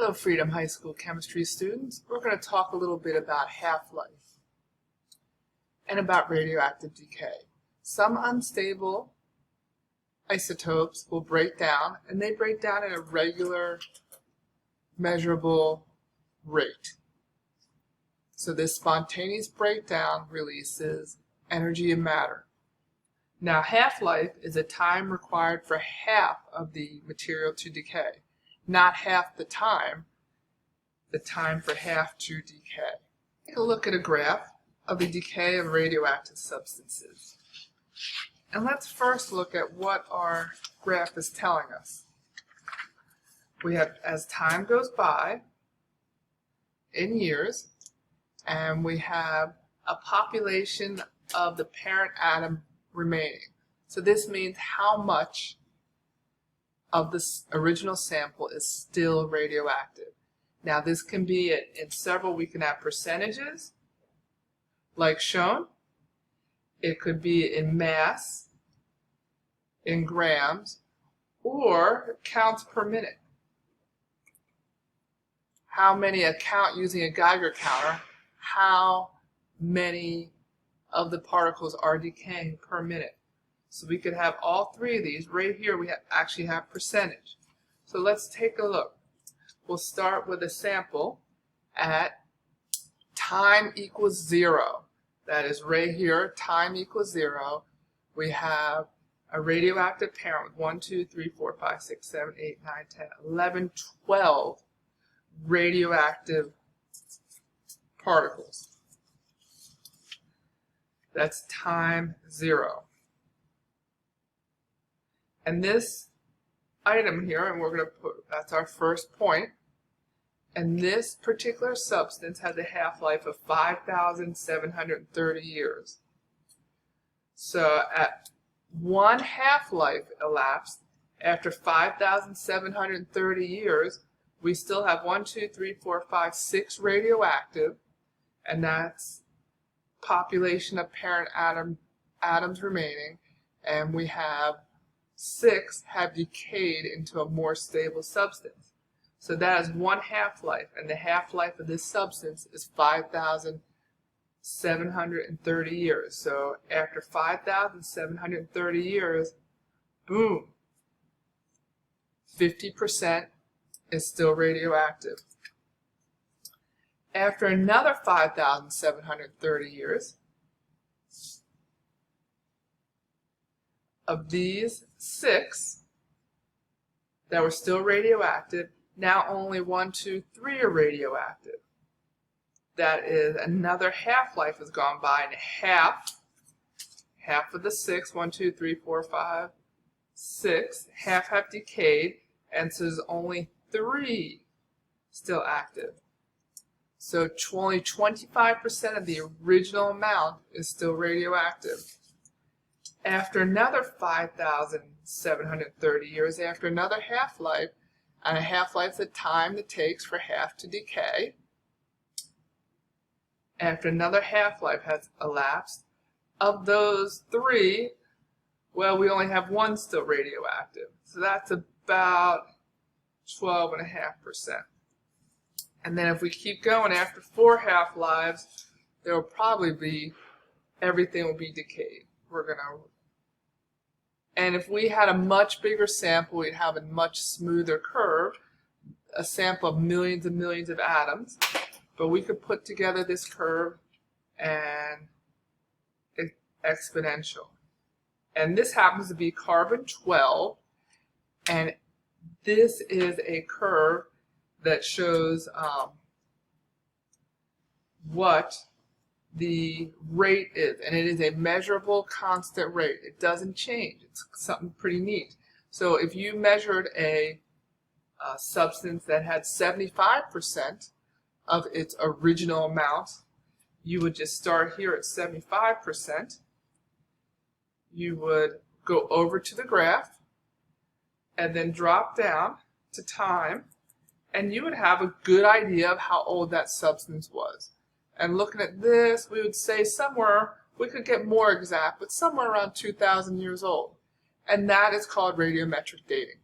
Hello, Freedom High School chemistry students. We're going to talk a little bit about half-life and about radioactive decay. Some unstable isotopes will break down, and they break down at a regular, measurable rate. So this spontaneous breakdown releases energy and matter. Now, half-life is a time required for half of the material to decay. Not half the time for half to decay. Take a look at a graph of the decay of radioactive substances. And let's first look at what our graph is telling us. We have, as time goes by, in years, and we have a population of the parent atom remaining. So this means how much of this original sample is still radioactive. Now this can be in several, we can have percentages, like shown. It could be in mass, in grams, or counts per minute. How many, using a Geiger counter, how many of the particles are decaying per minute. So we could have all three of these. Right here we actually have percentage. So let's take a look. We'll start with a sample at time equals 0. That is right here, time equals 0. We have a radioactive parent with 1, 2, 3, 4, 5, 6, 7, 8, 9, 10, 11, 12 radioactive particles. That's time 0. And this item here, and we're going to put, that's our first point, and this particular substance has a half-life of 5,730 years. So at one half-life elapsed, after 5,730 years, we still have 1, 2, 3, 4, 5, 6 radioactive, and that's population of parent atoms remaining, and we have 6 have decayed into a more stable substance. So that is one half-life, and the half-life of this substance is 5,730 years. So after 5,730 years, boom, 50% is still radioactive. After another 5,730 years, of these 6 that were still radioactive, now only 1, 2, 3 are radioactive. That is, another half-life has gone by, and half of the 6, 1, 2, 3, 4, 5, 6, half have decayed, and so there's only 3 still active. So only 25% of the original amount is still radioactive. After another 5,730 years, after another half-life, and a half-life is the time it takes for half to decay. After another half-life has elapsed, of those 3, well, we only have 1 still radioactive. So that's about 12.5%. And then if we keep going, after 4 half-lives, there will probably be, everything will be decayed. And if we had a much bigger sample, we'd have a much smoother curve, a sample of millions and millions of atoms. But we could put together this curve, and it's exponential. And this happens to be carbon 12, and this is a curve that shows what the rate is, and it is a measurable constant rate. It doesn't change. It's something pretty neat. So if you measured a substance that had 75% of its original amount, you would just start here at 75%. You would go over to the graph and then drop down to time, and you would have a good idea of how old that substance was. And looking at this, we would say somewhere, we could get more exact, but somewhere around 2,000 years old. And that is called radiometric dating.